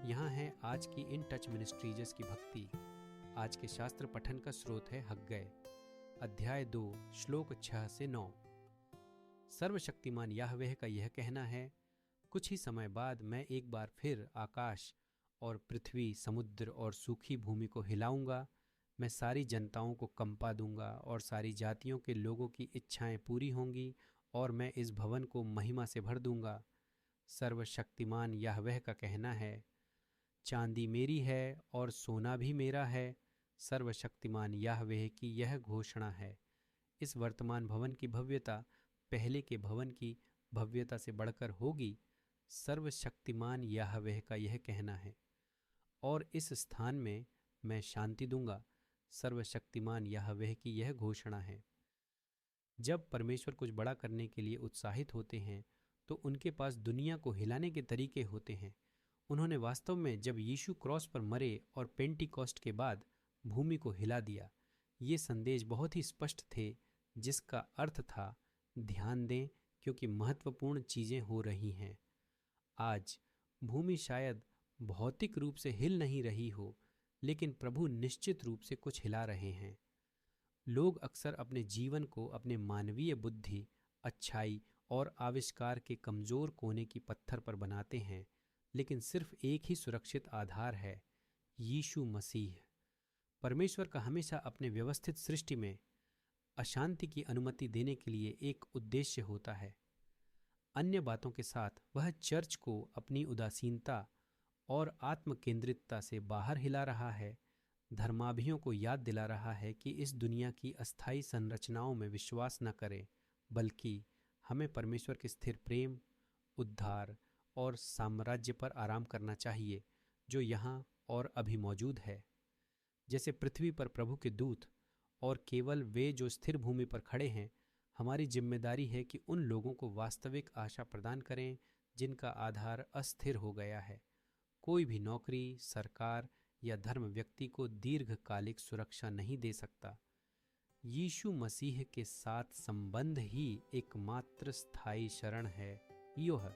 यहाँ है आज की इन टच मिनिस्ट्रीज की भक्ति। आज के शास्त्र पठन का स्रोत है हग्गय, अध्याय 2, श्लोक 6 से 9। सर्वशक्तिमान याहवेह का यह कहना है, कुछ ही समय बाद मैं एक बार फिर आकाश और पृथ्वी, समुद्र और सूखी भूमि को हिलाऊंगा। मैं सारी जनताओं को कंपा दूंगा और सारी जातियों के लोगों की इच्छाएं पूरी होंगी और मैं इस भवन को महिमा से भर दूंगा। सर्वशक्तिमान याहवेह का कहना है, चांदी मेरी है और सोना भी मेरा है। सर्वशक्तिमान याहवेह की यह घोषणा है। इस वर्तमान भवन की भव्यता पहले के भवन की भव्यता से बढ़कर होगी। सर्वशक्तिमान याहवेह का यह कहना है, और इस स्थान में मैं शांति दूंगा। सर्वशक्तिमान याहवेह की यह घोषणा है। जब परमेश्वर कुछ बड़ा करने के लिए उत्साहित होते हैं तो उनके पास दुनिया को हिलाने के तरीके होते हैं। उन्होंने वास्तव में जब यीशु क्रॉस पर मरे और पेंटिकॉस्ट के बाद भूमि को हिला दिया, ये संदेश बहुत ही स्पष्ट थे, जिसका अर्थ था, ध्यान दें क्योंकि महत्वपूर्ण चीज़ें हो रही हैं। आज भूमि शायद भौतिक रूप से हिल नहीं रही हो, लेकिन प्रभु निश्चित रूप से कुछ हिला रहे हैं। लोग अक्सर अपने जीवन को अपने मानवीय बुद्धि, अच्छाई और आविष्कार के कमज़ोर कोने की पत्थर पर बनाते हैं, लेकिन सिर्फ एक ही सुरक्षित आधार है, यीशु मसीह। परमेश्वर का हमेशा अपने व्यवस्थित सृष्टि में अशांति की अनुमति देने के लिए एक उद्देश्य होता है। अन्य बातों के साथ वह चर्च को अपनी उदासीनता और आत्मकेंद्रितता से बाहर हिला रहा है, धर्माभियों को याद दिला रहा है कि इस दुनिया की अस्थायी संरचनाओं में विश्वास न करें, बल्कि हमें परमेश्वर के स्थिर प्रेम, उद्धार और साम्राज्य पर आराम करना चाहिए, जो यहाँ और अभी मौजूद है। जैसे पृथ्वी पर प्रभु के दूत और केवल वे जो स्थिर भूमि पर खड़े हैं, हमारी जिम्मेदारी है कि उन लोगों को वास्तविक आशा प्रदान करें जिनका आधार अस्थिर हो गया है। कोई भी नौकरी, सरकार या धर्म व्यक्ति को दीर्घकालिक सुरक्षा नहीं दे सकता। यीशु मसीह के साथ संबंध ही एकमात्र स्थायी शरण है। योह